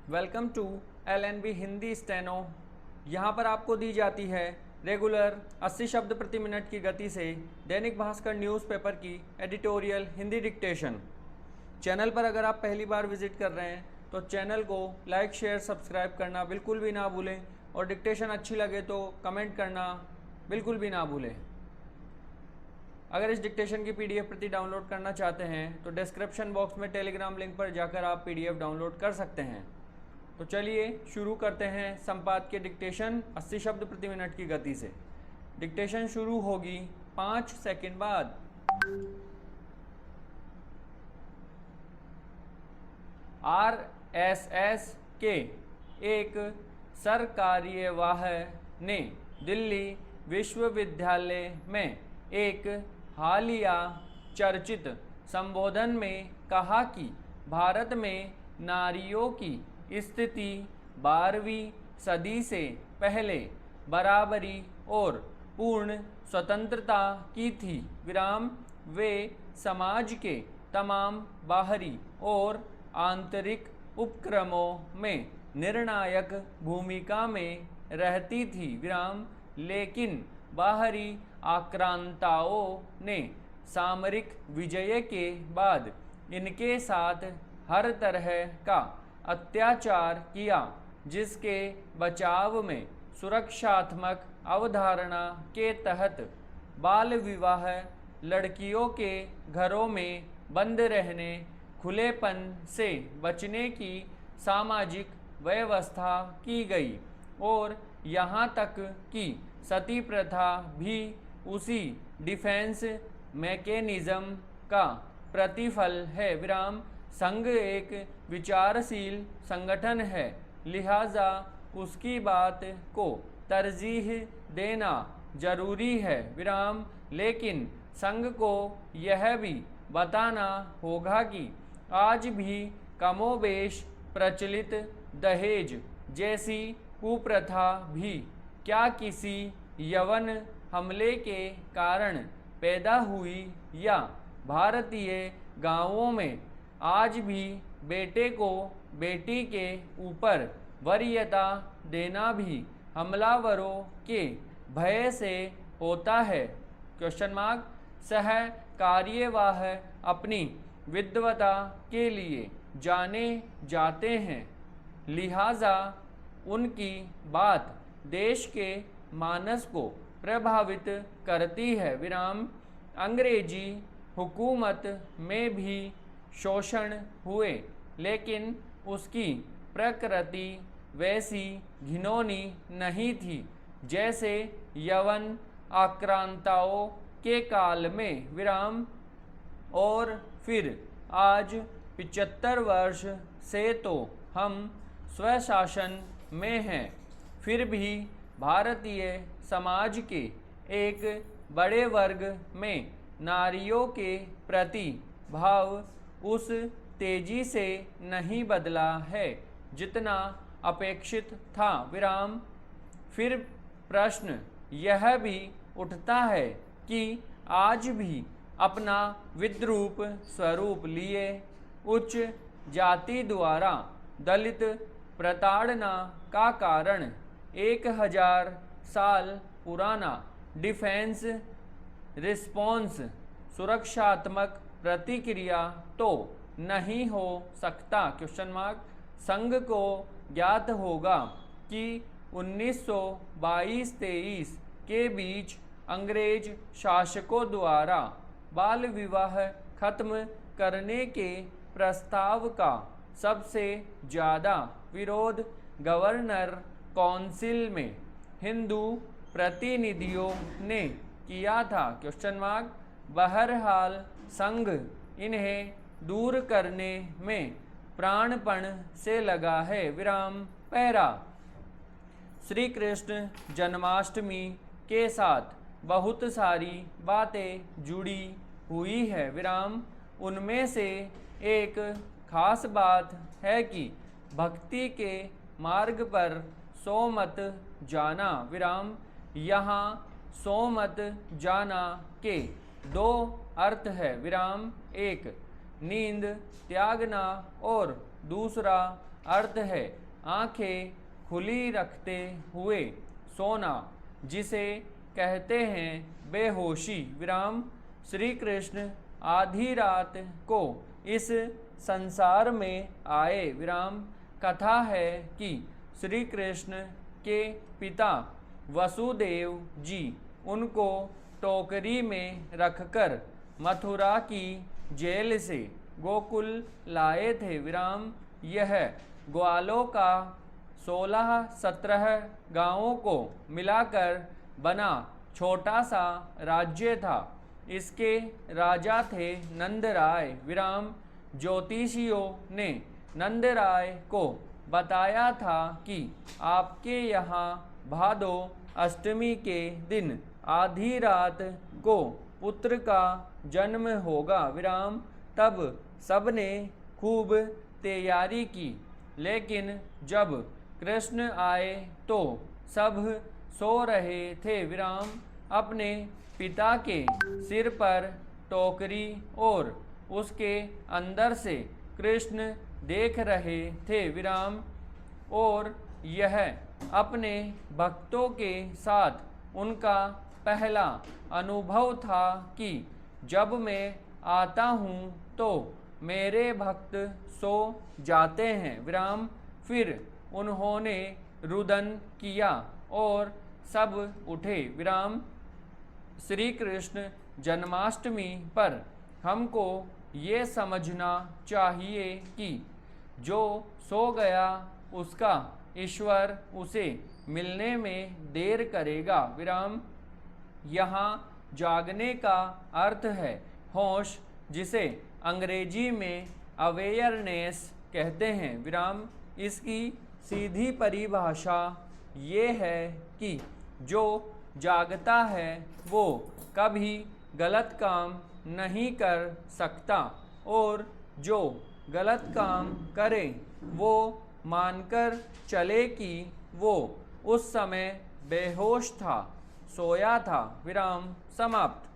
Welcome to LNB Hindi steno. यहाँ पर आपको दी जाती है रेगुलर 80 शब्द प्रति मिनट की गति से दैनिक भास्कर न्यूज़पेपर की एडिटोरियल हिंदी डिक्टेशन। चैनल पर अगर आप पहली बार विजिट कर रहे हैं तो चैनल को लाइक शेयर सब्सक्राइब करना बिल्कुल भी ना भूलें और डिक्टेशन अच्छी लगे तो कमेंट करना बिल्कुल भी ना भूलें। अगर इस डिक्टेशन की PDF प्रति डाउनलोड करना चाहते हैं तो डिस्क्रिप्शन बॉक्स में टेलीग्राम लिंक पर जाकर आप PDF डाउनलोड कर सकते हैं। तो चलिए शुरू करते हैं संपादकीय डिक्टेशन 80 शब्द प्रति मिनट की गति से। डिक्टेशन शुरू होगी 5 सेकंड बाद। RSS के एक सरकार्यवाह ने दिल्ली विश्वविद्यालय में एक हालिया चर्चित संबोधन में कहा कि भारत में नारियों की स्थिति 12वीं सदी से पहले बराबरी और पूर्ण स्वतंत्रता की थी। वे समाज के तमाम बाहरी और आंतरिक उपक्रमों में निर्णायक भूमिका में रहती थी। लेकिन बाहरी आक्रांताओं ने सामरिक विजय के बाद इनके साथ हर तरह का अत्याचार किया, जिसके बचाव में सुरक्षात्मक अवधारणा के तहत बाल विवाह, लड़कियों के घरों में बंद रहने, खुलेपन से बचने की सामाजिक व्यवस्था की गई और यहाँ तक कि सती प्रथा भी उसी डिफेंस मैकेनिज्म का प्रतिफल है। संघ एक विचारशील संगठन है, लिहाजा उसकी बात को तरजीह देना जरूरी है। लेकिन संघ को यह भी बताना होगा कि आज भी कमोबेश प्रचलित दहेज जैसी कुप्रथा भी क्या किसी यवन हमले के कारण पैदा हुई, या भारतीय गांवों में आज भी बेटे को बेटी के ऊपर वरीयता देना भी हमलावरों के भय से होता है। सह कार्यवाह अपनी विद्वता के लिए जाने जाते हैं, लिहाजा उनकी बात देश के मानस को प्रभावित करती है। अंग्रेजी हुकूमत में भी शोषण हुए, लेकिन उसकी प्रकृति वैसी घिनौनी नहीं थी जैसे यवन आक्रांताओं के काल में। और फिर आज 75 वर्ष से तो हम स्वशासन में हैं, फिर भी भारतीय समाज के एक बड़े वर्ग में नारियों के प्रति भाव उस तेजी से नहीं बदला है जितना अपेक्षित था। फिर प्रश्न यह भी उठता है कि आज भी अपना विद्रूप स्वरूप लिए उच्च जाति द्वारा दलित प्रताड़ना का कारण 1000 साल पुराना डिफेंस रिस्पॉन्स सुरक्षात्मक प्रतिक्रिया तो नहीं हो सकता। संघ को ज्ञात होगा कि 1922-23 के बीच अंग्रेज शासकों द्वारा बाल विवाह खत्म करने के प्रस्ताव का सबसे ज़्यादा विरोध गवर्नर काउंसिल में हिंदू प्रतिनिधियों ने किया था। बहरहाल संघ इन्हें दूर करने में प्राणपण से लगा है। पैरा श्री कृष्ण जन्माष्टमी के साथ बहुत सारी बातें जुड़ी हुई है। उनमें से एक खास बात है कि भक्ति के मार्ग पर सो मत जाना। यहाँ सो मत जाना के दो अर्थ है। एक नींद त्यागना और दूसरा अर्थ है आंखें खुली रखते हुए सोना, जिसे कहते हैं बेहोशी। विराम। श्री कृष्ण आधी रात को इस संसार में आए। विराम। कथा है कि श्री कृष्ण के पिता वसुदेव जी उनको टोकरी में रखकर मथुरा की जेल से गोकुल लाए थे। विराम। यह ग्वालों का 16-17 गांवों को मिलाकर बना छोटा सा राज्य था। इसके राजा थे नंदराय। विराम। ज्योतिषियों ने नंदराय को बताया था कि आपके यहाँ भादो अष्टमी के दिन आधी रात को पुत्र का जन्म होगा। विराम। तब सबने खूब तैयारी की, लेकिन जब कृष्ण आए तो सब सो रहे थे। विराम। अपने पिता के सिर पर टोकरी और उसके अंदर से कृष्ण देख रहे थे। विराम। और यह अपने भक्तों के साथ उनका पहला अनुभव था कि जब मैं आता हूँ तो मेरे भक्त सो जाते हैं। विराम। फिर उन्होंने रुदन किया और सब उठे। विराम। श्री कृष्ण जन्माष्टमी पर हमको ये समझना चाहिए कि जो सो गया उसका ईश्वर उसे मिलने में देर करेगा। विराम। यहाँ जागने का अर्थ है होश, जिसे अंग्रेजी में अवेयरनेस कहते हैं। विराम। इसकी सीधी परिभाषा ये है कि जो जागता है वो कभी गलत काम नहीं कर सकता, और जो गलत काम करे वो मानकर चले कि वो उस समय बेहोश था, सोया था। विराम समाप्त।